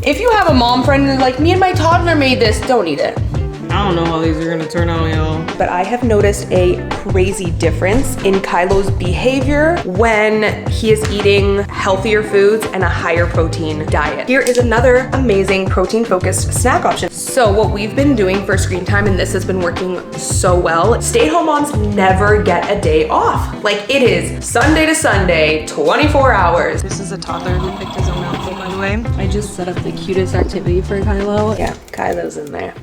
If you have a mom friend and like, me and my toddler made this, don't eat it. I don't know how these are gonna turn out, y'all. But I have noticed a crazy difference in Kylo's behavior when he is eating healthier foods and a higher protein diet. Here is another amazing protein-focused snack option. So what we've been doing for screen time, and this has been working so well, stay-at-home moms never get a day off. Like, it is Sunday to Sunday, 24 hours. This is a toddler who picked his own outfit, by the way. I just set up the cutest activity for Kylo. Yeah, Kylo's in there.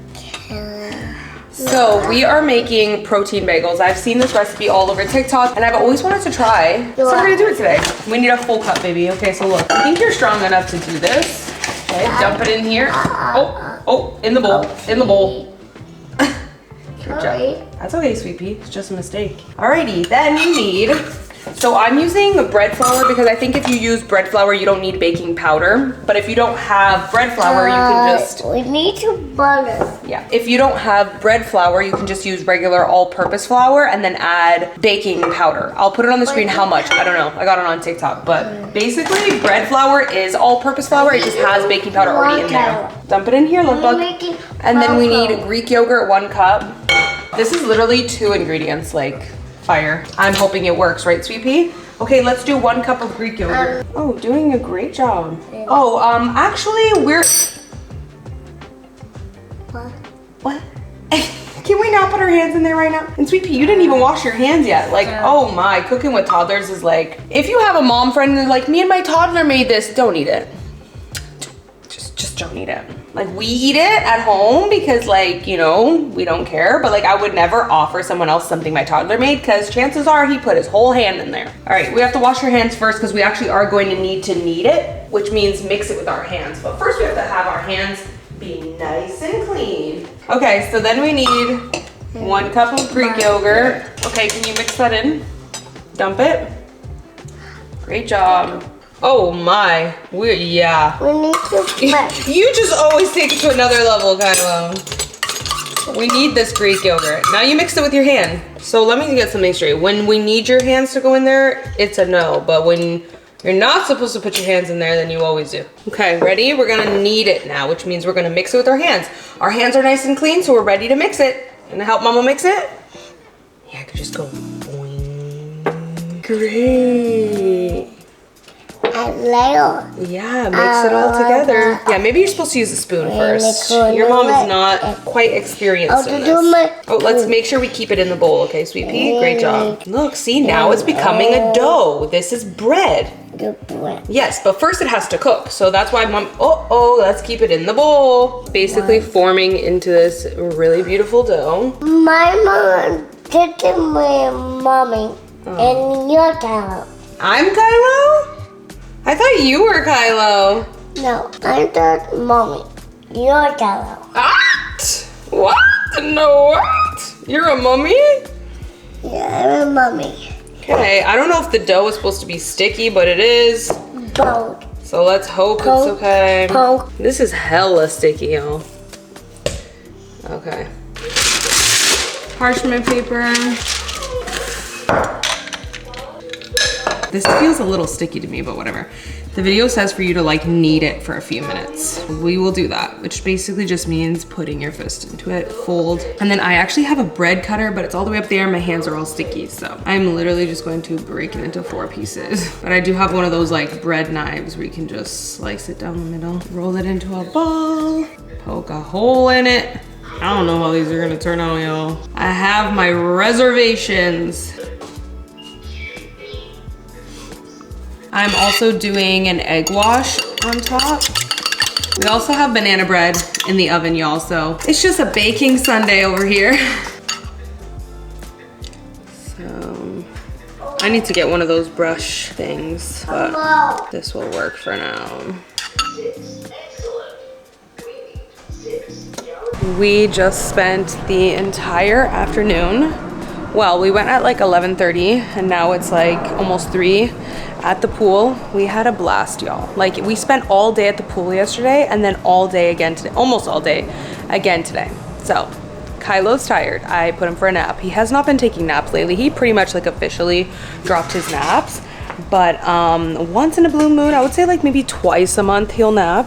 So we are making protein bagels. I've seen this recipe all over TikTok and I've always wanted to try. So we're gonna do it today. We need a full cup, baby. Okay, so look, I think you're strong enough to do this. Okay, dump it in here. Oh, in the bowl, in the bowl. Good job. That's okay, sweet pea, it's just a mistake. Alrighty, then you need, so I'm using bread flour because I think if you use bread flour, you don't need baking powder. But if you don't have bread flour, you can just... We need to butter. Yeah, if you don't have bread flour, you can just use regular all-purpose flour and then add baking powder. I'll put it on the screen how much, I don't know. I got it on TikTok, but basically bread flour is all-purpose flour. It just has baking powder already in there. Dump it in here, love bug. And then we need Greek yogurt, 1 cup. This is literally 2 ingredients, like fire. I'm hoping it works, right, sweet pea? Okay, let's do 1 cup of Greek yogurt. Oh, doing a great job. Oh, actually, we're... What? Can we not put our hands in there right now? And sweet pea, you didn't even wash your hands yet. Like, oh my, cooking with toddlers is like, if you have a mom friend and like, me and my toddler made this, don't eat it. Just don't eat it. Like, we eat it at home because, like, you know, we don't care, but like I would never offer someone else something my toddler made because chances are he put his whole hand in there. All right, we have to wash our hands first because we actually are going to knead it, which means mix it with our hands. But first we have to have our hands be nice and clean. Okay, so then we need 1 cup of Greek yogurt. Okay, can you mix that in? Dump it. Great job. Oh my, yeah. We need to mix. You just always take it to another level, Kylo. We need this Greek yogurt. Now you mixed it with your hand. So let me get something straight. When we need your hands to go in there, it's a no. But when you're not supposed to put your hands in there, then you always do. Okay, ready? We're gonna knead it now, which means we're gonna mix it with our hands. Our hands are nice and clean, so we're ready to mix it. Gonna help Mama mix it? Yeah, I could just go boing. Great. Yeah, mix it all together. Yeah, maybe you're supposed to use a spoon first. Your mom is not quite experienced in this. Oh, let's make sure we keep it in the bowl, okay, sweet pea? Great job. Look, see, now it's becoming a dough. This is bread. Yes, but first it has to cook. So that's why Mom, let's keep it in the bowl. Basically forming into this really beautiful dough. My mom did my mommy and your Kylo. I'm Kylo? I thought you were Kylo. No, I'm the mommy. You're Kylo. What? No, what? You're a mummy? Yeah, I'm a mommy. Okay, I don't know if the dough is supposed to be sticky, but it is. Bold. So let's hope it's okay. This is hella sticky, y'all. Okay. Parchment paper. This feels a little sticky to me, but whatever. The video says for you to like knead it for a few minutes. We will do that, which basically just means putting your fist into it, fold. And then I actually have a bread cutter, but it's all the way up there and my hands are all sticky. So I'm literally just going to break it into 4 pieces. But I do have one of those like bread knives where you can just slice it down the middle, roll it into a ball, poke a hole in it. I don't know how these are gonna turn out, y'all. I have my reservations. I'm also doing an egg wash on top. We also have banana bread in the oven, y'all, so it's just a baking Sunday over here. So, I need to get one of those brush things, but this will work for now. We just spent the entire afternoon. Well, we went at like 11:30 and now it's like almost 3 at the pool. We had a blast, y'all. Like, we spent all day at the pool yesterday and then all day again today, almost all day again today. So Kylo's tired. I put him for a nap. He has not been taking naps lately. He pretty much like officially dropped his naps, but once in a blue moon, I would say like maybe twice a month he'll nap.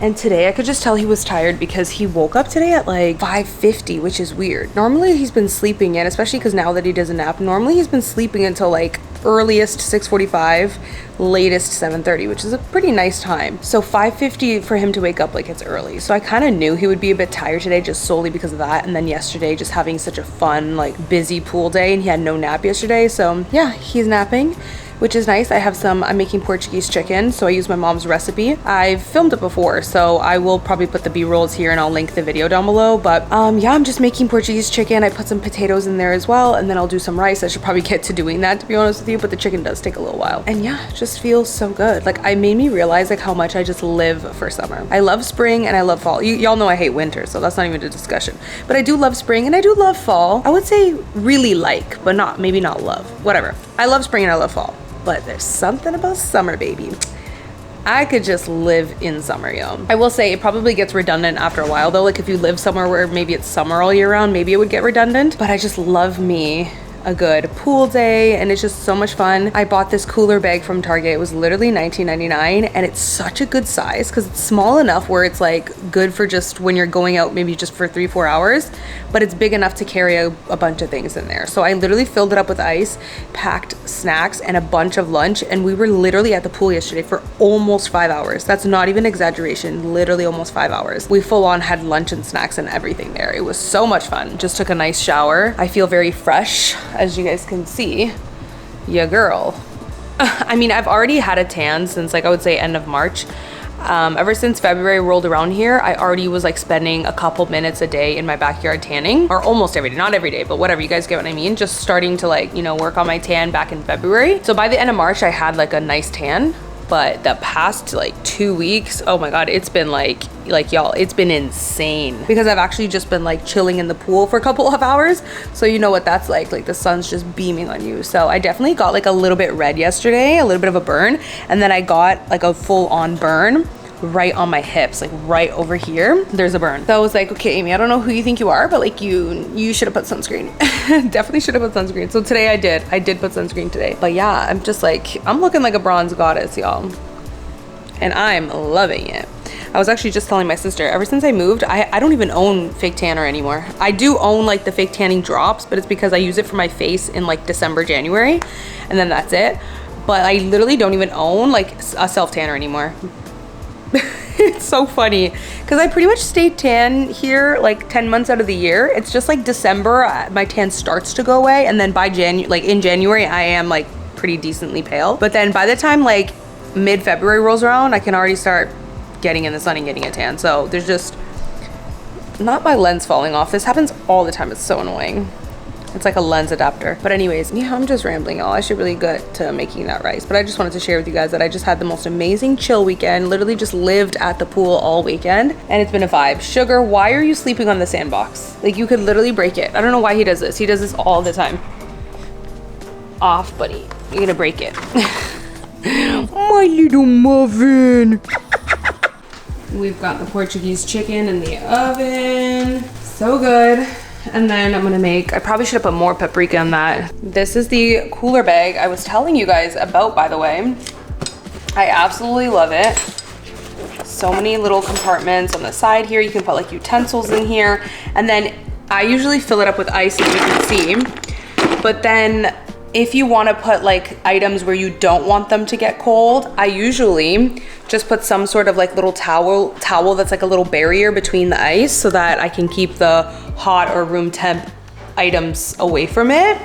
And today I could just tell he was tired because he woke up today at like 5:50, which is weird. Normally he's been sleeping in, especially because now that he does a nap, normally he's been sleeping until like earliest 6:45, latest 7:30, which is a pretty nice time. So 5:50 for him to wake up, like, it's early. So I kind of knew he would be a bit tired today just solely because of that. And then yesterday just having such a fun, like, busy pool day, and he had no nap yesterday. So yeah, he's napping, which is nice. I'm making Portuguese chicken, so I use my mom's recipe. I've filmed it before, so I will probably put the B-rolls here and I'll link the video down below. But yeah, I'm just making Portuguese chicken. I put some potatoes in there as well, and then I'll do some rice. I should probably get to doing that, to be honest with you, but the chicken does take a little while. And yeah, it just feels so good. Like, I made me realize like how much I just live for summer. I love spring and I love fall. Y'all know I hate winter, so that's not even a discussion. But I do love spring and I do love fall. I would say really like, but maybe not love. Whatever. I love spring and I love fall. But there's something about summer, baby. I could just live in summer, yo. I will say it probably gets redundant after a while though. Like, if you live somewhere where maybe it's summer all year round, maybe it would get redundant. But I just love me a good pool day, and it's just so much fun. I bought this cooler bag from Target. It was literally $19.99, and it's such a good size because it's small enough where it's like good for just when you're going out, maybe just for 3-4 hours, but it's big enough to carry a bunch of things in there. So I literally filled it up with ice, packed snacks and a bunch of lunch, and we were literally at the pool yesterday for almost 5 hours. That's not even exaggeration, literally almost 5 hours. We full on had lunch and snacks and everything there. It was so much fun. Just took a nice shower. I feel very fresh, as you guys can see. Yeah, girl. I mean, I've already had a tan since, like, I would say end of March. Ever since February rolled around here, I already was like spending a couple minutes a day in my backyard tanning, or almost every day, not every day, but whatever, you guys get what I mean. Just starting to, like, you know, work on my tan back in February. So by the end of March, I had like a nice tan. But the past like 2 weeks, oh my God, it's been like y'all, it's been insane because I've actually just been like chilling in the pool for a couple of hours. So you know what that's like the sun's just beaming on you. So I definitely got like a little bit red yesterday, a little bit of a burn. And then I got like a full on burn right on my hips, like right over here, there's a burn. So I was like, okay, Amy, I don't know who you think you are, but like you should have put sunscreen. Definitely should have put sunscreen. So today I did put sunscreen today. But yeah, I'm just like, I'm looking like a bronze goddess, y'all. And I'm loving it. I was actually just telling my sister, ever since I moved, I don't even own fake tanner anymore. I do own like the fake tanning drops, but it's because I use it for my face in like December, January, and then that's it. But I literally don't even own like a self tanner anymore. It's so funny because I pretty much stay tan here like 10 months out of the year. It's just like December, my tan starts to go away, and then by in January I am like pretty decently pale. But then by the time like mid-February rolls around, I can already start getting in the sun and getting a tan. So there's just not my lens falling off. This happens all the time. It's so annoying. It's like a lens adapter. But anyways, yeah, I'm just rambling, y'all. I should really get to making that rice. But I just wanted to share with you guys that I just had the most amazing chill weekend. Literally just lived at the pool all weekend. And it's been a vibe. Sugar, why are you sleeping on the sandbox? Like, you could literally break it. I don't know why he does this. He does this all the time. Off, buddy. You're gonna break it. My little muffin. We've got the Portuguese chicken in the oven. So good. And then I'm gonna make, I probably should have put more paprika in that. This is the cooler bag I was telling you guys about, by the way. I absolutely love it. So many little compartments on the side here. You can put like utensils in here. And then I usually fill it up with ice, as you can see. But then if you wanna put like items where you don't want them to get cold, I usually just put some sort of like little towel that's like a little barrier between the ice so that I can keep the hot or room temp items away from it.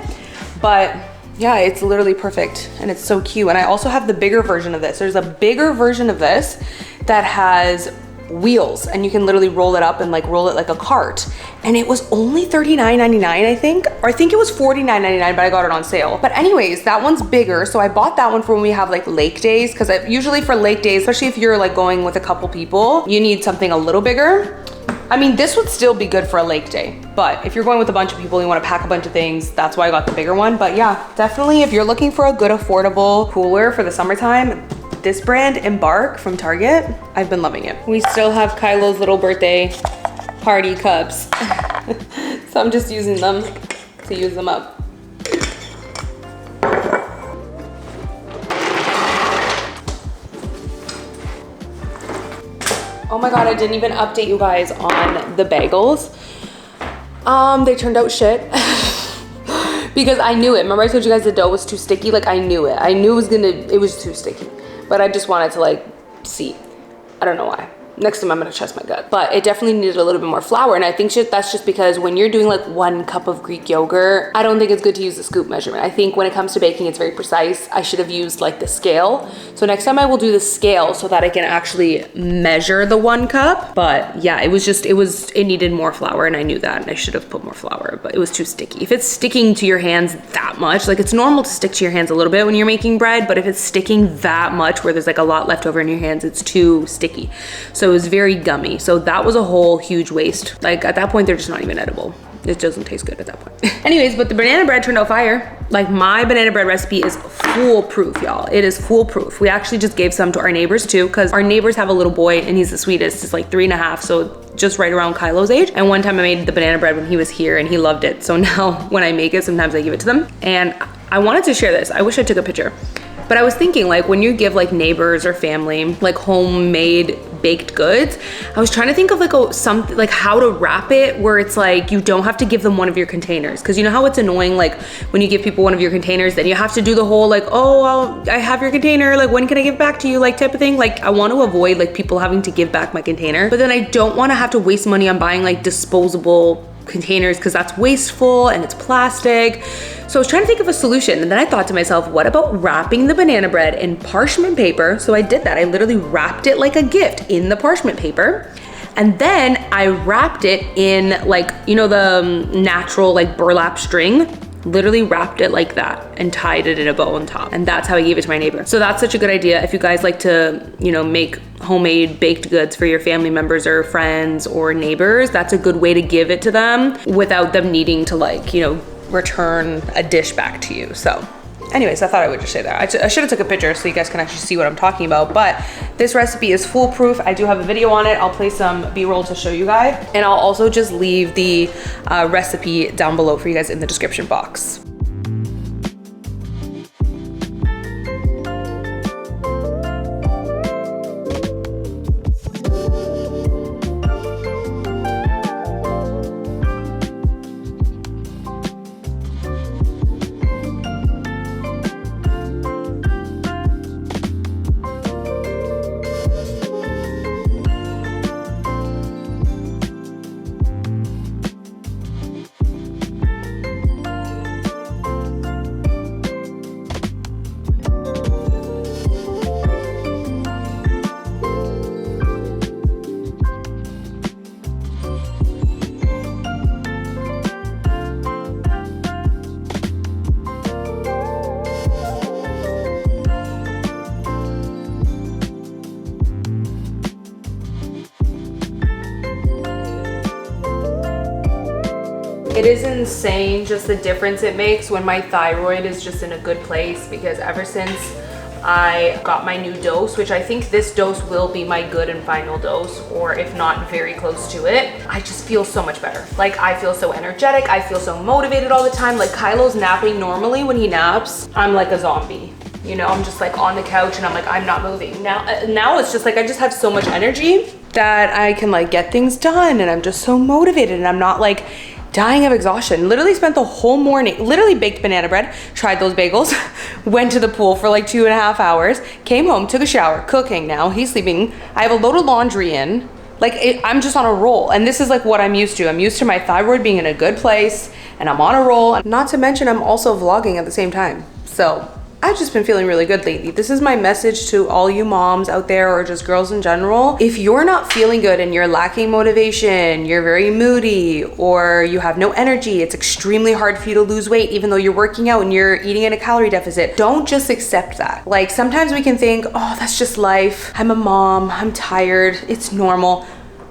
But yeah, it's literally perfect and it's so cute. And I also have the bigger version of this. There's a bigger version of this that has wheels and you can literally roll it up and like roll it like a cart. And it was only $39.99, I think. Or I think it was $49.99, but I got it on sale. But anyways, that one's bigger. So I bought that one for when we have like lake days, because usually for lake days, especially if you're like going with a couple people, you need something a little bigger. I mean, this would still be good for a lake day, but if you're going with a bunch of people and you want to pack a bunch of things, that's why I got the bigger one. But yeah, definitely if you're looking for a good affordable cooler for the summertime, this brand, Embark from Target, I've been loving it. We still have Kylo's little birthday party cups. So I'm just using them to use them up. Oh my God, I didn't even update you guys on the bagels. They turned out shit. Because I knew it. Remember I told you guys the dough was too sticky? Like I knew it. I knew it was too sticky. But I just wanted to like see. I don't know why. Next time I'm gonna trust my gut. But it definitely needed a little bit more flour. And I think that's just because when you're doing like 1 cup of Greek yogurt, I don't think it's good to use the scoop measurement. I think when it comes to baking, it's very precise. I should have used like the scale. So next time I will do the scale so that I can actually measure the 1 cup. But yeah, it needed more flour and I knew that and I should have put more flour, but it was too sticky. If it's sticking to your hands that much, like it's normal to stick to your hands a little bit when you're making bread, but if it's sticking that much where there's like a lot left over in your hands, it's too sticky. So it was very gummy. So that was a whole huge waste. Like at that point, they're just not even edible. It doesn't taste good at that point. Anyways, but the banana bread turned out fire. Like my banana bread recipe is foolproof, y'all. It is foolproof. We actually just gave some to our neighbors too, because our neighbors have a little boy and he's the sweetest. He's like 3.5, so just right around Kylo's age. And one time I made the banana bread when he was here and he loved it. So now when I make it, sometimes I give it to them. And I wanted to share this. I wish I took a picture. But I was thinking like when you give like neighbors or family like homemade baked goods, I was trying to think of like something like how to wrap it where it's like you don't have to give them one of your containers, because you know how it's annoying like when you give people one of your containers, then you have to do the whole like, oh, I have your container, like when can I give back to you, like type of thing. Like I want to avoid like people having to give back my container, but then I don't want to have to waste money on buying like disposable containers because that's wasteful and it's plastic. So I was trying to think of a solution, and then I thought to myself, what about wrapping the banana bread in parchment paper? So I did that. I literally wrapped it like a gift in the parchment paper, and then I wrapped it in like, you know, the natural like burlap string, literally wrapped it like that and tied it in a bow on top. And that's how I gave it to my neighbor. So that's such a good idea. If you guys like to, you know, make homemade baked goods for your family members or friends or neighbors, that's a good way to give it to them without them needing to like, you know, return a dish back to you. So anyways, I thought I would just say that. I should have took a picture so you guys can actually see what I'm talking about, but this recipe is foolproof. I do have a video on it. I'll play some B-roll to show you guys, and I'll also just leave the recipe down below for you guys in the description box. It is insane just the difference it makes when my thyroid is just in a good place, because ever since I got my new dose, which I think this dose will be my good and final dose, or if not very close to it, I just feel so much better. Like I feel so energetic, I feel so motivated all the time. Like Kylo's napping normally. When he naps, I'm like a zombie. You know, I'm just like on the couch and I'm like, I'm not moving. Now it's just like I just have so much energy that I can like get things done, and I'm just so motivated, and I'm not like dying of exhaustion. Literally spent the whole morning, literally baked banana bread, tried those bagels, went to the pool for like 2.5 hours, came home, took a shower, cooking now, he's sleeping. I have a load of laundry in. Like I'm just on a roll, and this is like what I'm used to. I'm used to my thyroid being in a good place, and I'm on a roll. Not to mention I'm also vlogging at the same time. So I've just been feeling really good lately. This is my message to all you moms out there, or just girls in general. If you're not feeling good and you're lacking motivation, you're very moody, or you have no energy, it's extremely hard for you to lose weight even though you're working out and you're eating in a calorie deficit, don't just accept that. Like sometimes we can think, oh, that's just life. I'm a mom, I'm tired, it's normal.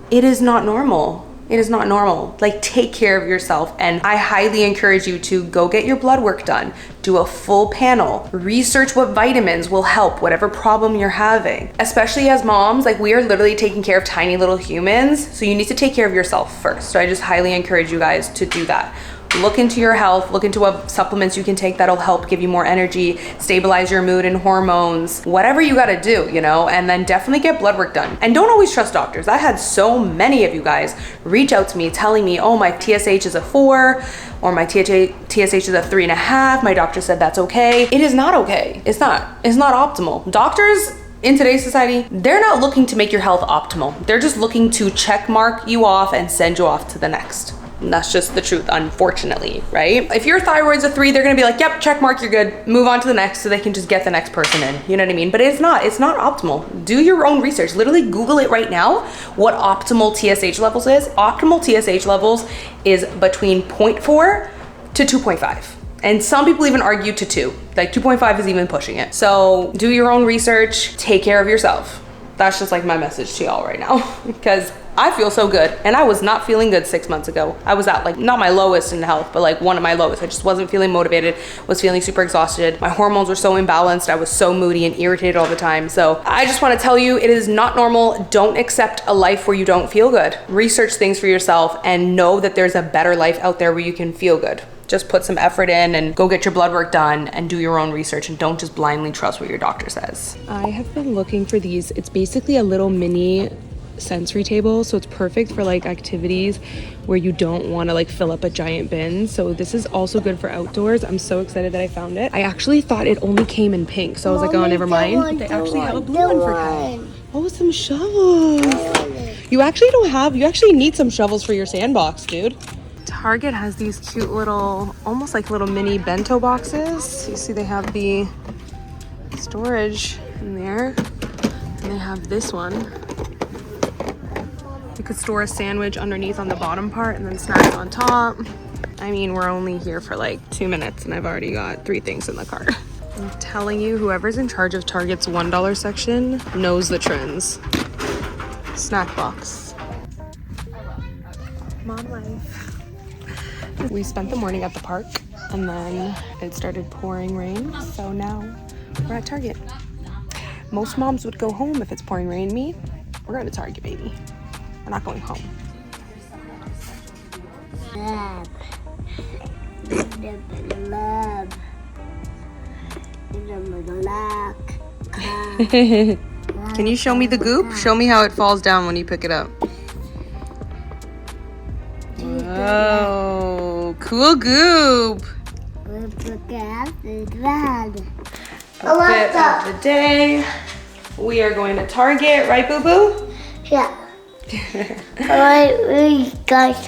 It is not normal. It is not normal. Like take care of yourself, and I highly encourage you to go get your blood work done, do a full panel, research what vitamins will help whatever problem you're having. Especially as moms, like we are literally taking care of tiny little humans, so you need to take care of yourself first. So I just highly encourage you guys to do that. look into your health, look into what supplements you can take that'll help give you more energy, stabilize your mood and hormones, whatever you gotta do, you know, and then definitely get blood work done. And don't always trust doctors. I had so many of you guys reach out to me telling me, oh, my TSH is a 4 or my TSH is a 3.5. My doctor said that's okay. It is not okay. It's not optimal. Doctors in today's society, they're not looking to make your health optimal. They're just looking to check mark you off and send you off to the next. And that's just the truth, unfortunately, right? If your thyroid's a 3, they're gonna be like, yep, check mark, you're good. Move on to the next so they can just get the next person in. You know what I mean? But it's not optimal. Do your own research. Literally Google it right now, what optimal TSH levels is. Optimal TSH levels is between 0.4 to 2.5. And some people even argue to 2. Like 2.5 is even pushing it. So do your own research, take care of yourself. That's just like my message to y'all right now, because I feel so good, and I was not feeling good 6 months ago. I was at like, not my lowest in health, but like one of my lowest. I just wasn't feeling motivated, was feeling super exhausted. My hormones were so imbalanced. I was so moody and irritated all the time. So I just wanna tell you, it is not normal. Don't accept a life where you don't feel good. Research things for yourself and know that there's a better life out there where you can feel good. Just put some effort in and go get your blood work done and do your own research, and don't just blindly trust what your doctor says. I have been looking for these. It's basically a little mini sensory table, so it's perfect for like activities where you don't want to like fill up a giant bin. So this is also good for outdoors. I'm so excited that I found it. I actually thought it only came in pink, so I was like, oh, never mind. But they actually have a blue one for Kyle. Oh, some shovels. You actually need some shovels for your sandbox, dude. Target has these cute little, almost like little mini bento boxes. You see they have the storage in there, and they have this one. You could store a sandwich underneath on the bottom part and then snacks on top. I mean, we're only here for like 2 minutes and I've already got 3 things in the cart. I'm telling you, whoever's in charge of Target's $1 section knows the trends. Snack box. Mom life. We spent the morning at the park and then it started pouring rain, so now we're at Target. Most moms would go home if it's pouring rain. Me, we're going to Target, baby. We're not going home. Can you show me the goop? Show me how it falls down when you pick it up. Oh, cool goop. Outfit of the day. We are going to Target, right, Boo Boo? Yeah. We got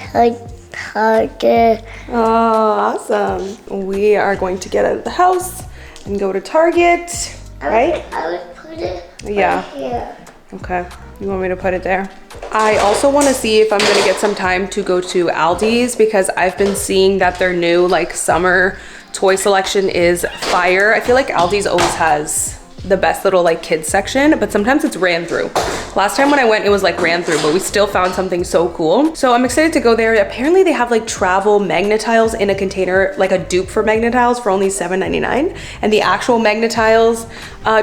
Target. Oh, awesome. We are going to get out of the house and go to Target, right? I would put it Yeah. here. Okay. You want me to put it there? I also want to see if I'm going to get some time to go to Aldi's, because I've been seeing that their new like summer toy selection is fire. I feel like Aldi's always has the best little like kids section, but sometimes it's ran through. Last time when I went, it was like ran through, but we still found something so cool. So I'm excited to go there. Apparently they have like travel Magnetiles in a container, like a dupe for Magnetiles for only $7.99. And the actual Magnetiles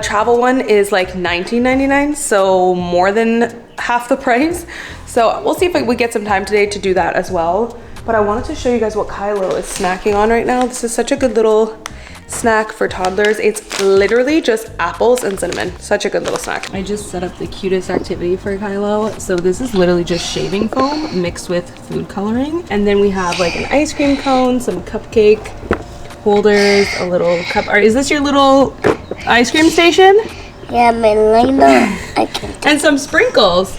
travel one is like $19.99. So more than half the price. So we'll see if we get some time today to do that as well. But I wanted to show you guys what Kylo is snacking on right now. This is such a good little snack for toddlers. It's literally just apples and cinnamon. Such a good little snack. I just set up the cutest activity for Kylo. So this is literally just shaving foam mixed with food coloring. And then we have like an ice cream cone, some cupcake holders, a little cup. Is this your little ice cream station? Yeah, my Lena. And some sprinkles.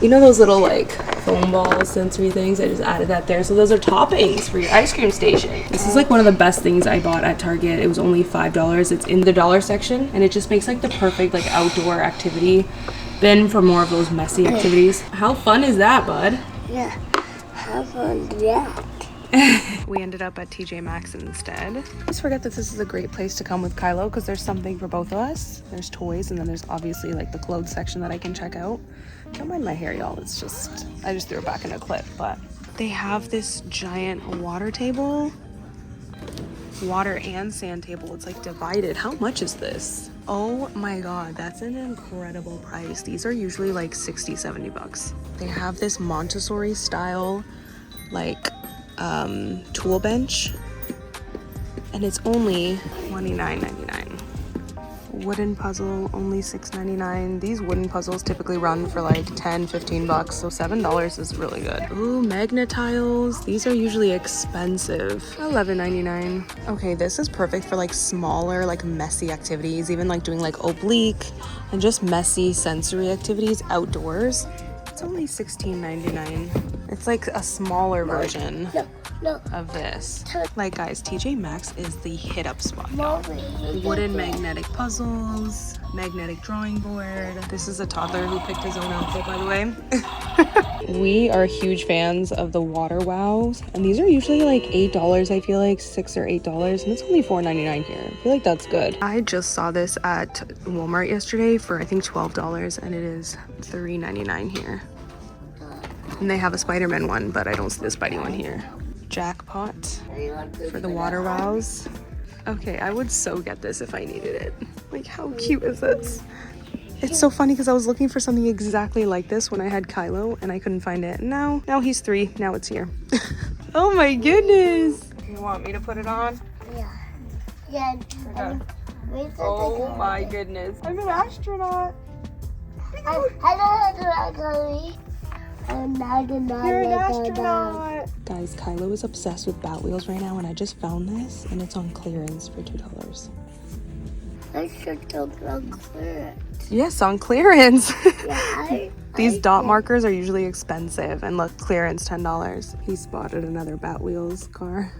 You know those little like foam ball sensory things? I just added that there. So those are toppings for your ice cream station. This is like one of the best things I bought at Target. It was only $5. It's in the dollar section, and it just makes like the perfect like outdoor activity bin for more of those messy activities. How fun is that, bud? Yeah, how fun is that? We ended up at TJ Maxx instead. I just forget that this is a great place to come with Kylo, because there's something for both of us. There's toys, and then there's obviously like the clothes section that I can check out. Don't mind my hair, y'all. It's just, I just threw it back in a clip. But they have this giant water table, water and sand table. It's like divided. How much is this? Oh my god, that's an incredible price. These are usually like 60, 70 bucks. They have this Montessori style like tool bench, and it's only $29.99. Wooden puzzle, only $6.99. These wooden puzzles typically run for like 10, 15 bucks, so $7 is really good. Ooh, magnet tiles. These are usually expensive. $11.99. Okay, this is perfect for like smaller, like messy activities, even like doing like oblique and just messy sensory activities outdoors. It's only $16.99. It's like a smaller version of this. Like guys, TJ Maxx is the hit up spot. Wooden magnetic puzzles, magnetic drawing board. This is a toddler who picked his own outfit, by the way. We are huge fans of the water wows, and these are usually like $8. I feel like $6 or $8, and it's only $4.99 here. I feel like that's good. I just saw this at Walmart yesterday for I think $12, and it is $3.99 here. And they have a Spider-Man one, but I don't see the Spidey one here. Jackpot for the water wows. Okay, I would so get this if I needed it. Like, how cute is this? It's so funny because I was looking for something exactly like this when I had Kylo and I couldn't find it. Now he's 3. Now it's here. Oh my goodness. You want me to put it on? Yeah. Oh my goodness. I'm an astronaut. Hello. You're an astronaut. Guys, Kylo is obsessed with Bat Wheels right now, and I just found this, and it's on clearance for $2. I should go on clearance. Yes, on clearance. Yeah, These dot markers are usually expensive, and look, clearance $10. He spotted another Bat Wheels car.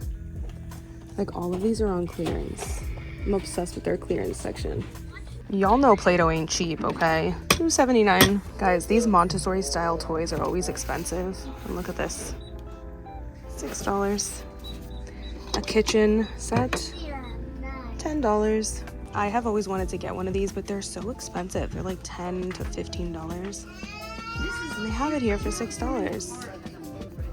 Like, all of these are on clearance. I'm obsessed with their clearance section. Y'all know Play-Doh ain't cheap, okay? $2.79. Guys, these Montessori style toys are always expensive. And look at this. $6. A kitchen set, $10. I have always wanted to get one of these, but they're so expensive. They're like $10 to $15. And they have it here for $6.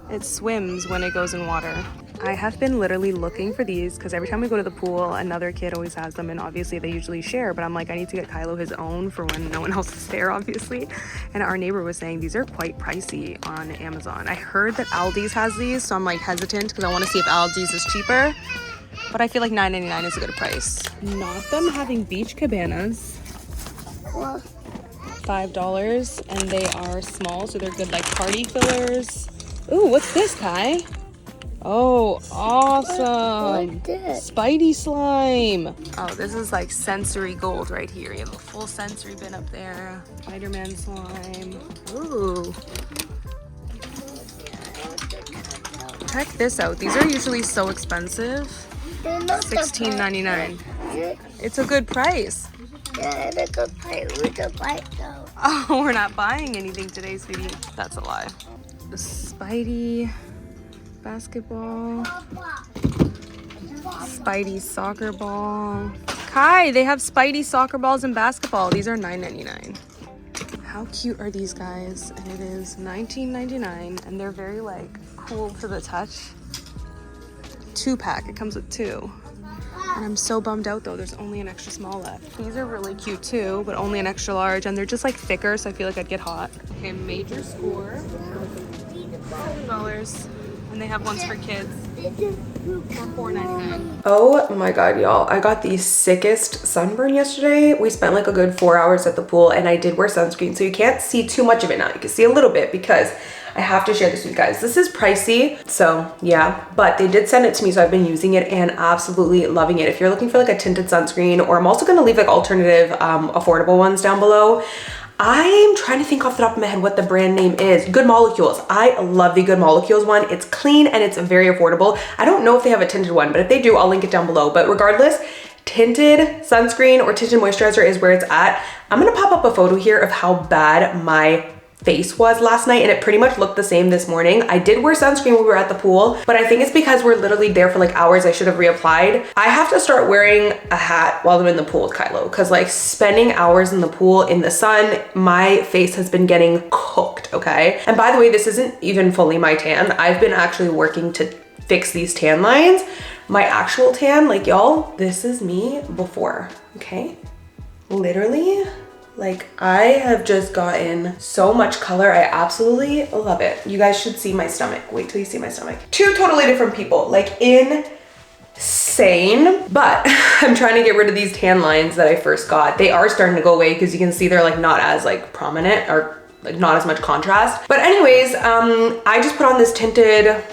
It swims when it goes in water. I have been literally looking for these because every time we go to the pool, another kid always has them, and obviously they usually share, but I'm like, I need to get Kylo his own for when no one else is there, obviously. And our neighbor was saying these are quite pricey on Amazon. I heard that Aldi's has these, so I'm like hesitant because I want to see if Aldi's is cheaper, but I feel like $9.99 is a good price. Not them having beach cabanas. $5, and they are small, so they're good like party fillers. Ooh, what's this, Kai? Oh, awesome. Spidey slime. Oh, this is like sensory gold right here. You have a full sensory bin up there. Spider-Man slime. Ooh. Check this out. These are usually so expensive. $16.99. It's a good price. Yeah, it's a good price. We can buy it though. Oh, we're not buying anything today, sweetie. That's a lie. The Spidey basketball. Spidey soccer ball. Kai, they have Spidey soccer balls and basketball. These are $9.99. How cute are these guys? And it is $19.99, and they're very like cool to the touch. 2-pack. It comes with 2. And I'm so bummed out though, there's only an extra small left. These are really cute too, but only an extra large, and they're just like thicker, so I feel like I'd get hot. Okay, major score. $7. And they have ones for kids for $4.99. Oh my god, y'all. I got the sickest sunburn yesterday. We spent like a good 4 hours at the pool, and I did wear sunscreen, so you can't see too much of it now. You can see a little bit because I have to share this with you guys. This is pricey, so yeah, but they did send it to me, so I've been using it and absolutely loving it. If you're looking for like a tinted sunscreen, or I'm also gonna leave like alternative affordable ones down below. I'm trying to think off the top of my head what the brand name is. Good Molecules. I love the Good Molecules one. It's clean and it's very affordable. I don't know if they have a tinted one, but if they do, I'll link it down below. But regardless, tinted sunscreen or tinted moisturizer is where it's at. I'm gonna pop up a photo here of how bad my face was last night, and it pretty much looked the same this morning. I did wear sunscreen when we were at the pool, but I think it's because we're literally there for like hours. I should have reapplied. I have to start wearing a hat while I'm in the pool with Kylo, because like spending hours in the pool in the sun, my face has been getting cooked, okay? And by the way, this isn't even fully my tan. I've been actually working to fix these tan lines. My actual tan, like y'all, this is me before, okay? Literally Like, I have just gotten so much color. I absolutely love it. You guys should see my stomach. Wait till you see my stomach. Two totally different people, like insane. But I'm trying to get rid of these tan lines that I first got. They are starting to go away because you can see they're like not as like prominent or like not as much contrast. But anyways, I just put on this tinted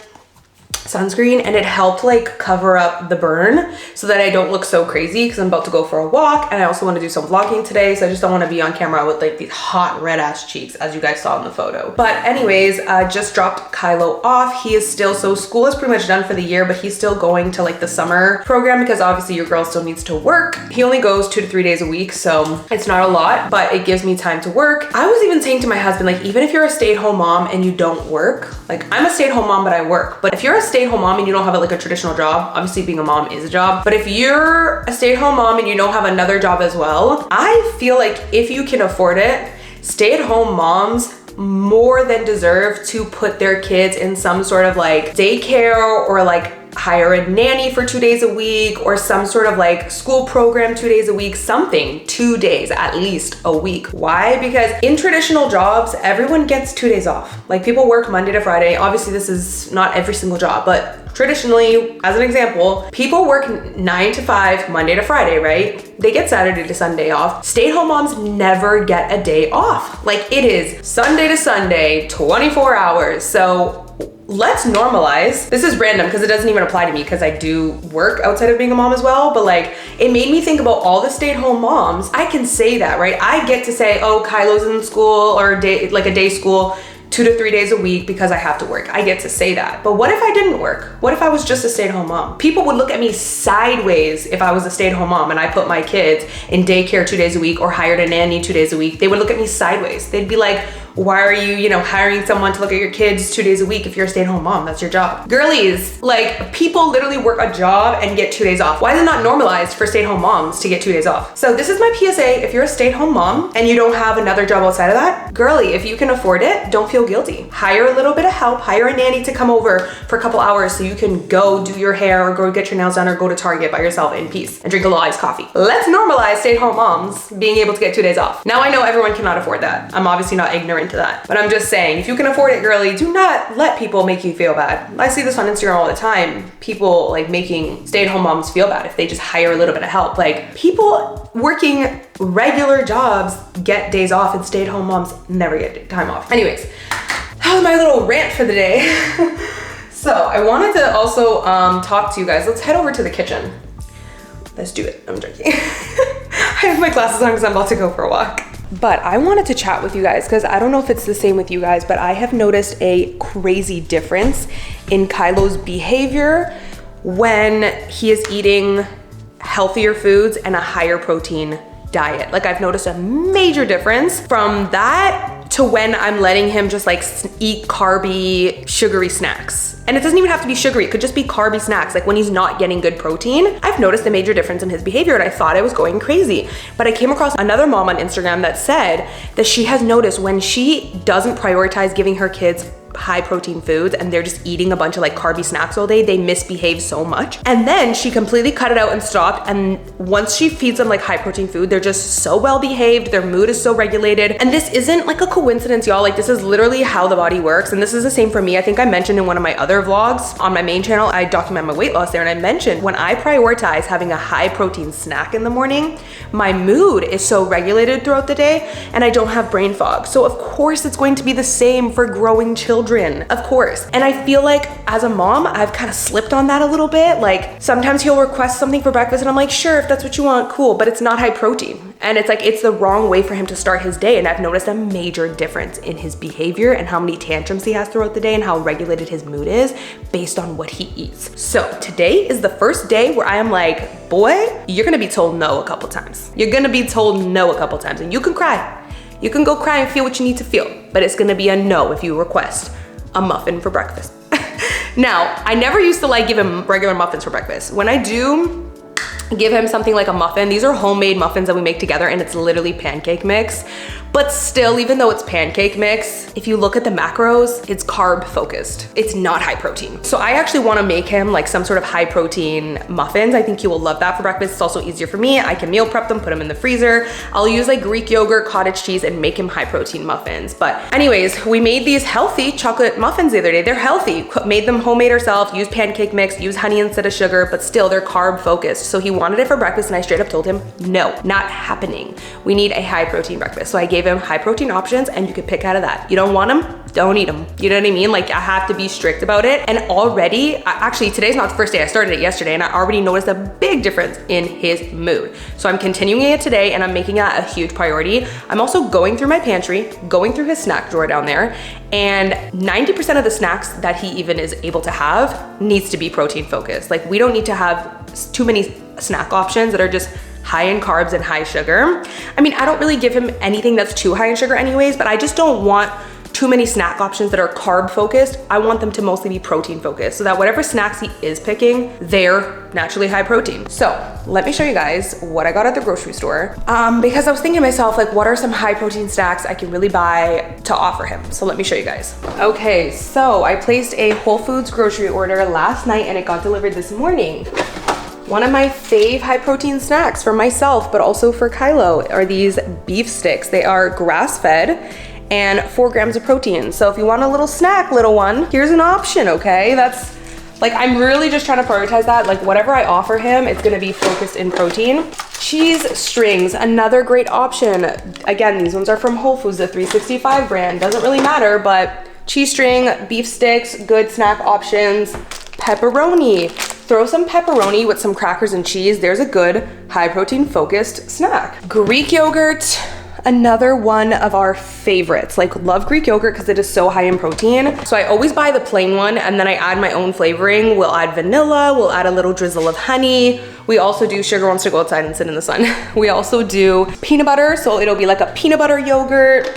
sunscreen and it helped like cover up the burn so that I don't look so crazy because I'm about to go for a walk and I also want to do some vlogging today, so I just don't want to be on camera with like these hot red ass cheeks as you guys saw in the photo. But anyways, just dropped Kylo off. He is still, so school is pretty much done for the year, but he's still going to like the summer program because obviously your girl still needs to work. He only goes 2 to 3 days a week, so it's not a lot, but it gives me time to work. I was even saying to my husband, like, even if you're a stay-at-home mom and you don't work, like I'm a stay-at-home mom but I work, but if you're a stay-at-home mom and you don't have like a traditional job, obviously being a mom is a job, but if you're a stay-at-home mom and you don't have another job as well, I feel like if you can afford it, stay-at-home moms more than deserve to put their kids in some sort of like daycare or like hire a nanny for 2 days a week or some sort of like school program 2 days a week, something 2 days at least a week. Why? Because in traditional jobs, everyone gets 2 days off. Like people work Monday to Friday. Obviously this is not every single job, but traditionally, as an example, people work 9 to 5, Monday to Friday, right? They get Saturday to Sunday off. Stay-at-home moms never get a day off. Like it is Sunday to Sunday, 24 hours. So let's normalize. This is random because it doesn't even apply to me because I do work outside of being a mom as well, but like it made me think about all the stay-at-home moms. I can say that, right? I get to say, oh, Kylo's in school or like a day school 2 to 3 days a week because I have to work. I get to say that. But what if I didn't work? What if I was just a stay-at-home mom? People would look at me sideways if I was a stay-at-home mom and I put my kids in daycare 2 days a week or hired a nanny 2 days a week. They would look at me sideways. They'd be like, why are you, hiring someone to look at your kids 2 days a week if you're a stay-at-home mom? That's your job. Girlies, like people literally work a job and get 2 days off. Why is it not normalized for stay-at-home moms to get 2 days off? So this is my PSA. If you're a stay-at-home mom and you don't have another job outside of that, girly, if you can afford it, don't feel guilty. Hire a little bit of help, hire a nanny to come over for a couple hours so you can go do your hair or go get your nails done or go to Target by yourself in peace and drink a little iced coffee. Let's normalize stay-at-home moms being able to get 2 days off. Now I know everyone cannot afford that. I'm obviously not ignorant to that, but I'm just saying, if you can afford it, girly, do not let people make you feel bad. I see this on Instagram all the time. People like making stay-at-home moms feel bad if they just hire a little bit of help. Like people working regular jobs get days off and stay-at-home moms never get time off. Anyways, that was my little rant for the day. So I wanted to also talk to you guys. Let's head over to the kitchen. Let's do it. I'm joking. I have my glasses on because I'm about to go for a walk. But I wanted to chat with you guys because I don't know if it's the same with you guys, but I have noticed a crazy difference in Kylo's behavior when he is eating healthier foods and a higher protein diet. Like I've noticed a major difference from that to when I'm letting him just like eat carby, sugary snacks. And it doesn't even have to be sugary, it could just be carby snacks. Like when he's not getting good protein, I've noticed a major difference in his behavior and I thought I was going crazy. But I came across another mom on Instagram that said that she has noticed when she doesn't prioritize giving her kids high protein foods and they're just eating a bunch of like carby snacks all day, they misbehave so much. And then she completely cut it out and stopped. And once she feeds them like high protein food, they're just so well behaved, their mood is so regulated. And this isn't like a coincidence, y'all. Like this is literally how the body works. And this is the same for me. I think I mentioned in one of my other vlogs on my main channel, I document my weight loss there, and I mentioned when I prioritize having a high protein snack in the morning, my mood is so regulated throughout the day and I don't have brain fog. So of course it's going to be the same for growing children. Of course. And I feel like as a mom, I've kind of slipped on that a little bit. Like sometimes he'll request something for breakfast and I'm like, sure, if that's what you want, cool, but it's not high protein. And it's like, it's the wrong way for him to start his day. And I've noticed a major difference in his behavior and how many tantrums he has throughout the day and how regulated his mood is based on what he eats. So today is the first day where I am like, boy, you're gonna be told no a couple times. You're gonna be told no a couple times and you can cry. You can go cry and feel what you need to feel, but it's gonna be a no if you request a muffin for breakfast. Now, I never used to like give him regular muffins for breakfast. When I do give him something like a muffin, these are homemade muffins that we make together and it's literally pancake mix. But still, even though it's pancake mix, if you look at the macros, it's carb focused. It's not high protein. So I actually wanna make him like some sort of high protein muffins. I think he will love that for breakfast. It's also easier for me. I can meal prep them, put them in the freezer. I'll use like Greek yogurt, cottage cheese, and make him high protein muffins. But anyways, we made these healthy chocolate muffins the other day. They're healthy. Made them homemade ourselves, use pancake mix, use honey instead of sugar, but still they're carb focused. So he wanted it for breakfast and I straight up told him, no, not happening. We need a high protein breakfast. So I gave him high protein options and you could pick out of that. You don't want them? Don't eat them. You know what I mean? Like I have to be strict about it. And already, actually today's not the first day, I started it yesterday and I already noticed a big difference in his mood. So I'm continuing it today and I'm making that a huge priority. I'm also going through my pantry, going through his snack drawer down there, and 90% of the snacks that he even is able to have needs to be protein focused. Like we don't need to have too many snack options that are just high in carbs and high sugar. I mean, I don't really give him anything that's too high in sugar anyways, but I just don't want too many snack options that are carb focused. I want them to mostly be protein focused so that whatever snacks he is picking, they're naturally high protein. So let me show you guys what I got at the grocery store because I was thinking to myself, like, what are some high protein snacks I can really buy to offer him? So let me show you guys. Okay, so I placed a Whole Foods grocery order last night and it got delivered this morning. One of my fave high protein snacks for myself, but also for Kylo, are these beef sticks. They are grass fed and 4 grams of protein. So if you want a little snack, little one, here's an option, okay? That's like, I'm really just trying to prioritize that. Like whatever I offer him, it's gonna be focused in protein. Cheese strings, another great option. Again, these ones are from Whole Foods, the 365 brand. Doesn't really matter, but cheese string, beef sticks, good snack options. Pepperoni. Throw some pepperoni with some crackers and cheese. There's a good high protein focused snack. Greek yogurt, another one of our favorites. Like love Greek yogurt because it is so high in protein. So I always buy the plain one and then I add my own flavoring. We'll add vanilla, we'll add a little drizzle of honey. We also do sugar wants to go outside and sit in the sun. We also do peanut butter. So it'll be like a peanut butter yogurt.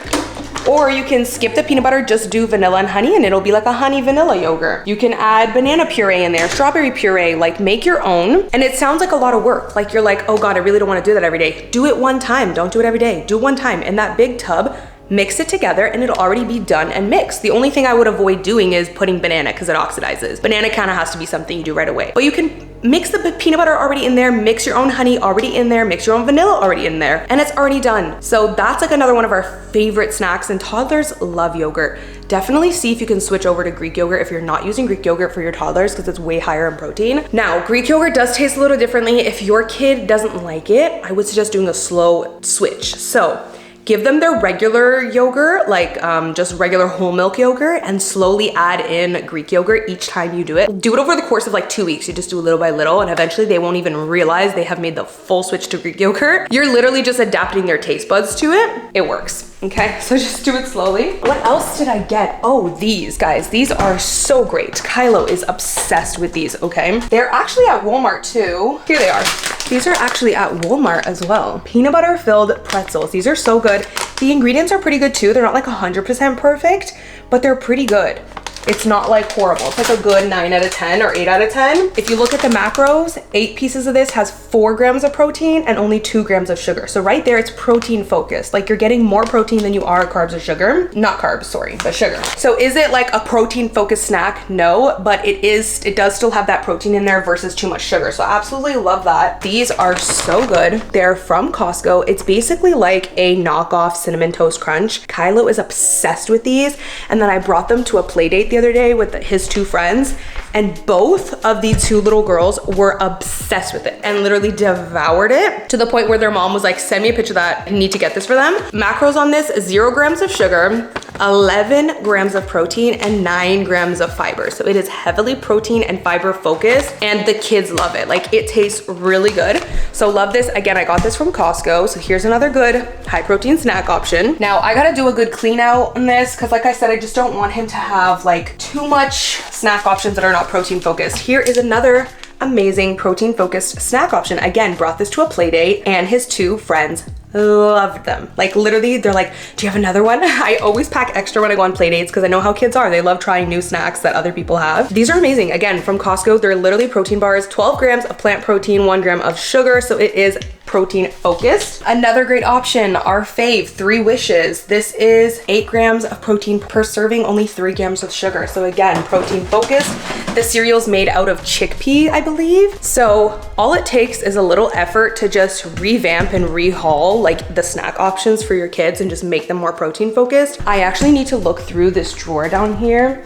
Or you can skip the peanut butter, just do vanilla and honey and it'll be like a honey vanilla yogurt. You can add banana puree in there, strawberry puree, like make your own. And it sounds like a lot of work. Like you're like, oh God, I really don't wanna do that every day. Do it one time, don't do it every day. Do it one time in that big tub, mix it together and it'll already be done and mixed. The only thing I would avoid doing is putting banana because it oxidizes. Banana kind of has to be something you do right away. But you can mix the peanut butter already in there, mix your own honey already in there, mix your own vanilla already in there, and it's already done. So that's like another one of our favorite snacks, and toddlers love yogurt. Definitely see if you can switch over to Greek yogurt if you're not using Greek yogurt for your toddlers because it's way higher in protein. Now, Greek yogurt does taste a little differently. If your kid doesn't like it, I would suggest doing a slow switch. So give them their regular yogurt, like just regular whole milk yogurt, and slowly add in Greek yogurt each time you do it. Do it over the course of like 2 weeks. You just do little by little and eventually they won't even realize they have made the full switch to Greek yogurt. You're literally just adapting their taste buds to it. It works. Okay, so just do it slowly. What else did I get? Oh, these guys, these are so great. Kylo is obsessed with these, okay? They're actually at Walmart too. Here they are. These are actually at Walmart as well. Peanut butter filled pretzels. These are so good. The ingredients are pretty good too. They're not like 100% perfect, but they're pretty good. It's not like horrible. It's like a good 9 out of 10 or 8 out of 10. If you look at the macros, 8 pieces of this has 4 grams of protein and only 2 grams of sugar. So right there, it's protein focused. Like you're getting more protein than you are carbs or sugar. Not carbs, sorry, but sugar. So is it like a protein focused snack? No, but it does still have that protein in there versus too much sugar. So absolutely love that. These are so good. They're from Costco. It's basically like a knockoff Cinnamon Toast Crunch. Kylo is obsessed with these. And then I brought them to a play date the other day with his 2 friends, and both of these 2 little girls were obsessed with it and literally devoured it to the point where their mom was like, send me a picture of that, I need to get this for them. Macros on this, 0 grams of sugar, 11 grams of protein, and 9 grams of fiber. So it is heavily protein and fiber focused, and the kids love it. Like it tastes really good. So love this. Again, I got this from Costco. So here's another good high protein snack option. Now I gotta do a good clean out on this because like I said, I just don't want him to have like too much snack options that are not protein focused. Here is another amazing protein focused snack option. Again, brought this to a play date and his 2 friends loved them. Like literally they're like, do you have another one? I always pack extra when I go on play dates because I know how kids are. They love trying new snacks that other people have. These are amazing. Again, from Costco, they're literally protein bars, 12 grams of plant protein, 1 gram of sugar. So it is protein focused. Another great option, our fave, 3 Wishes. This is 8 grams of protein per serving, only 3 grams of sugar. So again, protein focused. The cereal's made out of chickpea, I believe. So all it takes is a little effort to just revamp and rehaul like the snack options for your kids and just make them more protein focused. I actually need to look through this drawer down here.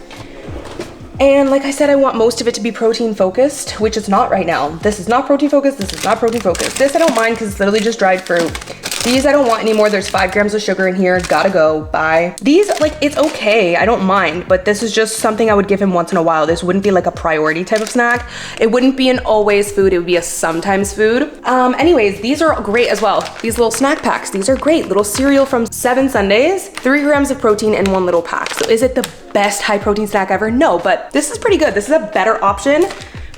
And like I said, I want most of it to be protein focused, which it's not right now. This is not protein focused. This is not protein focused. This I don't mind because it's literally just dried fruit. These I don't want anymore. There's 5 grams of sugar in here. Gotta go. Bye. These, like, it's okay. I don't mind, but this is just something I would give him once in a while. This wouldn't be like a priority type of snack. It wouldn't be an always food. It would be a sometimes food. Anyways, these are great as well. These little snack packs, these are great. Little cereal from 7 Sundays, 3 grams of protein in 1 little pack. So is it the best high protein snack ever? No, but this is pretty good. This is a better option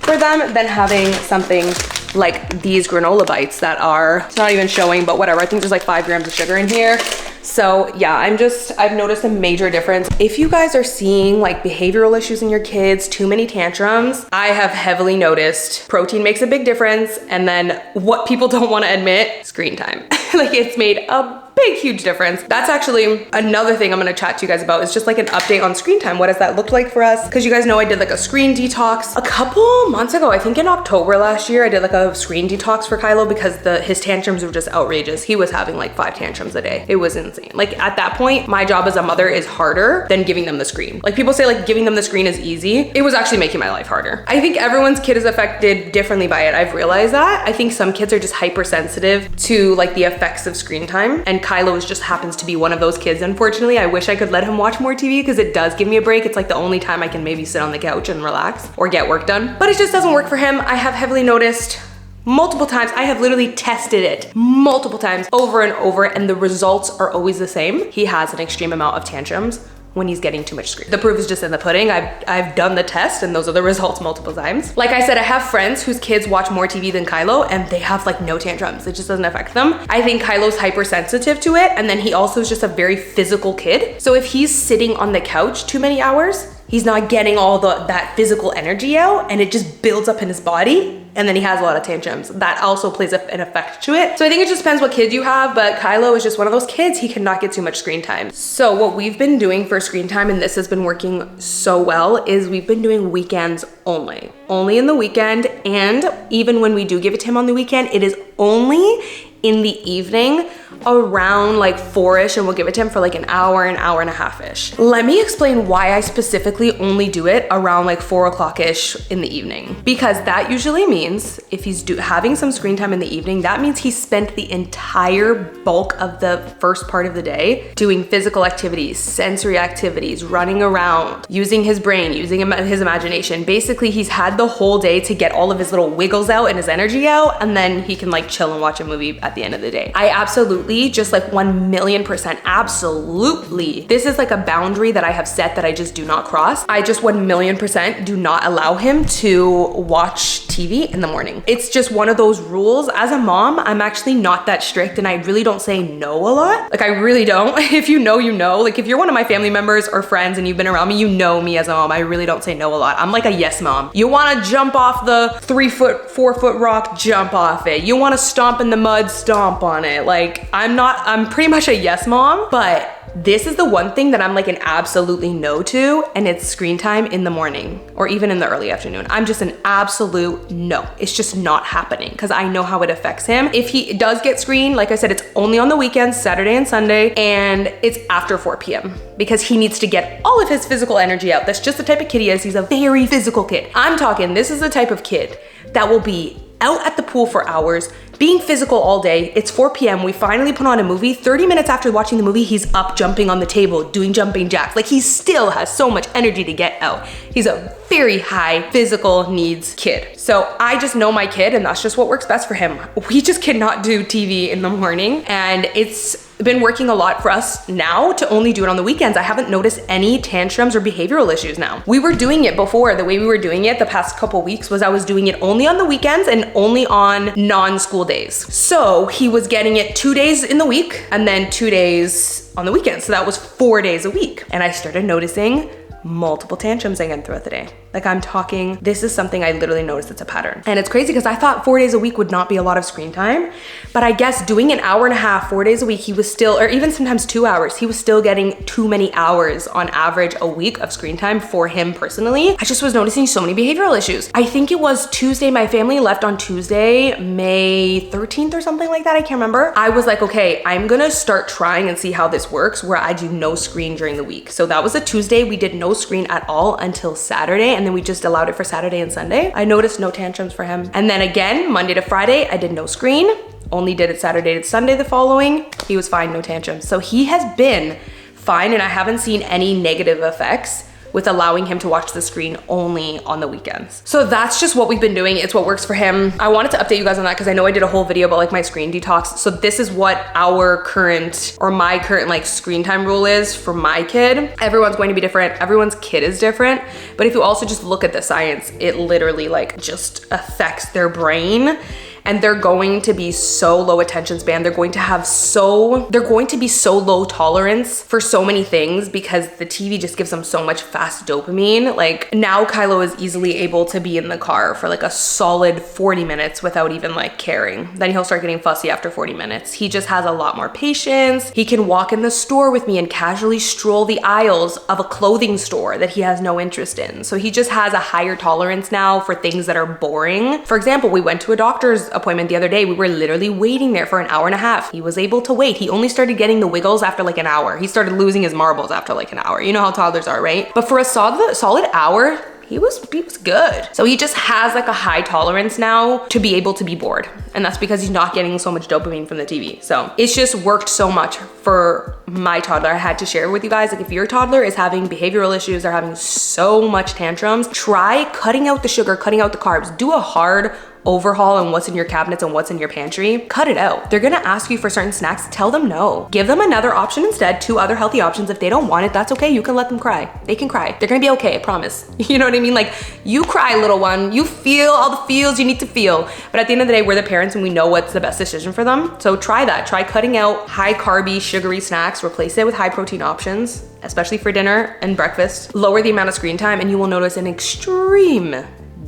for them than having something like these granola bites that are, it's not even showing, but whatever. I think there's like 5 grams of sugar in here. So yeah, I've noticed a major difference. If you guys are seeing like behavioral issues in your kids, too many tantrums, I have heavily noticed protein makes a big difference. And then what people don't want to admit, screen time. Like it's made a big, huge difference. That's actually another thing I'm gonna chat to you guys about is just like an update on screen time. What does that look like for us? Because you guys know I did like a screen detox a couple months ago. I think in October last year, I did like a screen detox for Kylo because his tantrums were just outrageous. He was having like 5 tantrums a day. It was insane. Like at that point, my job as a mother is harder than giving them the screen. Like people say like giving them the screen is easy. It was actually making my life harder. I think everyone's kid is affected differently by it. I've realized that. I think some kids are just hypersensitive to like the effects of screen time, and Kylo just happens to be one of those kids. Unfortunately, I wish I could let him watch more TV because it does give me a break. It's like the only time I can maybe sit on the couch and relax or get work done, but it just doesn't work for him. I have heavily noticed multiple times. I have literally tested it multiple times over and over, and the results are always the same. He has an extreme amount of tantrums when he's getting too much screen. The proof is just in the pudding. I've done the test and those are the results multiple times. Like I said, I have friends whose kids watch more TV than Kylo and they have like no tantrums. It just doesn't affect them. I think Kylo's hypersensitive to it, and then he also is just a very physical kid. So if he's sitting on the couch too many hours, he's not getting all that physical energy out, and it just builds up in his body. And then he has a lot of tantrums. That also plays an effect to it. So I think it just depends what kid you have, but Kylo is just one of those kids, he cannot get too much screen time. So what we've been doing for screen time, and this has been working so well, is we've been doing weekends only. Only in the weekend, and even when we do give it to him on the weekend, it is only in the evening around like 4-ish, and we'll give it to him for like an hour and a half-ish. Let me explain why I specifically only do it around like 4 o'clock-ish in the evening. Because that usually means if he's having some screen time in the evening, that means he spent the entire bulk of the first part of the day doing physical activities, sensory activities, running around, using his brain, using his imagination. Basically, he's had the whole day to get all of his little wiggles out and his energy out, and then he can like chill and watch a movie at the end of the day. I absolutely, just like 1,000,000%, absolutely. This is like a boundary that I have set that I just do not cross. I just 1,000,000% do not allow him to watch TV in the morning. It's just one of those rules. As a mom, I'm actually not that strict, and I really don't say no a lot. Like I really don't. If you know, you know. Like if you're one of my family members or friends and you've been around me, you know me as a mom. I really don't say no a lot. I'm like a yes mom. You wanna jump off the 3-foot, 4-foot rock, jump off it. You wanna stomp in the mud, stomp on it. Like I'm pretty much a yes mom, but this is the one thing that I'm like an absolutely no to, and it's screen time in the morning or even in the early afternoon. I'm just an absolute no. It's just not happening because I know how it affects him. If he does get screen, like I said, it's only on the weekends, Saturday and Sunday, and it's after 4 p.m. because he needs to get all of his physical energy out. That's just the type of kid he is. He's a very physical kid. I'm talking, this is the type of kid that will be out at the pool for hours, being physical all day. It's 4 p.m. We finally put on a movie. 30 minutes after watching the movie, he's up jumping on the table, doing jumping jacks. Like he still has so much energy to get out. He's a very high physical needs kid. So I just know my kid, and that's just what works best for him. We just cannot do TV in the morning, and it's been working a lot for us now to only do it on the weekends. I haven't noticed any tantrums or behavioral issues now. We were doing it before. The way we were doing it the past couple weeks was I was doing it only on the weekends and only on non-school days. So he was getting it 2 days in the week and then 2 days on the weekend. So that was 4 days a week. And I started noticing multiple tantrums again throughout the day. Like I'm talking, this is something I literally noticed it's a pattern. And it's crazy because I thought 4 days a week would not be a lot of screen time, but I guess doing an hour and a half, 4 days a week, he was still, or even sometimes 2 hours, he was still getting too many hours on average a week of screen time for him personally. I just was noticing so many behavioral issues. I think it was Tuesday, my family left on Tuesday, May 13th or something like that, I can't remember. I was like, okay, I'm gonna start trying and see how this works where I do no screen during the week. So that was a Tuesday, we did no screen at all until Saturday, and then we just allowed it for Saturday and Sunday. I noticed no tantrums for him. And then again, Monday to Friday, I did no screen, only did it Saturday to Sunday the following. He was fine, no tantrums. So he has been fine, and I haven't seen any negative effects with allowing him to watch the screen only on the weekends. So that's just what we've been doing. It's what works for him. I wanted to update you guys on that because I know I did a whole video about like my screen detox. So this is what our current, or my current like screen time rule is for my kid. Everyone's going to be different. Everyone's kid is different. But if you also just look at the science, it literally like just affects their brain. And they're going to be so low attention span. They're going to be so low tolerance for so many things because the TV just gives them so much fast dopamine. Like now Kylo is easily able to be in the car for like a solid 40 minutes without even like caring. Then he'll start getting fussy after 40 minutes. He just has a lot more patience. He can walk in the store with me and casually stroll the aisles of a clothing store that he has no interest in. So he just has a higher tolerance now for things that are boring. For example, we went to a doctor's appointment the other day. We were literally waiting there for an hour and a half. He was able to wait. He only started getting the wiggles after like an hour. He started losing his marbles after like an hour. You know how toddlers are, right? But for a solid hour, he was good. So he just has like a high tolerance now to be able to be bored. And that's because he's not getting so much dopamine from the TV. So it's just worked so much for my toddler. I had to share it with you guys. Like if your toddler is having behavioral issues, they're having so much tantrums, try cutting out the sugar, cutting out the carbs. Do a hard overhaul on what's in your cabinets and what's in your pantry. Cut it out. They're gonna ask you for certain snacks. Tell them no. Give them another option instead, 2 other healthy options. If they don't want it, that's okay. You can let them cry. They can cry. They're gonna be okay, I promise. You know what I mean? Like you cry, little one. You feel all the feels you need to feel. But at the end of the day, we're the parents and we know what's the best decision for them. So try that. Try cutting out high carby, sugary snacks. Replace it with high protein options, especially for dinner and breakfast. Lower the amount of screen time and you will notice an extreme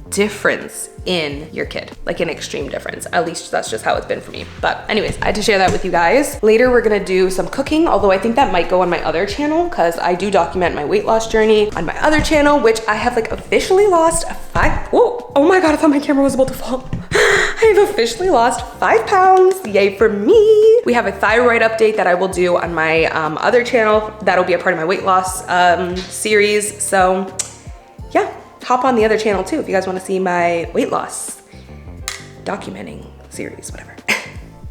difference in your kid, like an extreme difference. At least that's just how it's been for me. But anyways, I had to share that with you guys. Later, we're gonna do some cooking, although I think that might go on my other channel because I do document my weight loss journey on my other channel, which I have like officially lost 5, whoa, oh my God, I thought my camera was about to fall. I have officially lost 5 pounds, yay for me. We have a thyroid update that I will do on my other channel. That'll be a part of my weight loss series. So yeah, hop on the other channel too if you guys want to see my weight loss documenting series, whatever.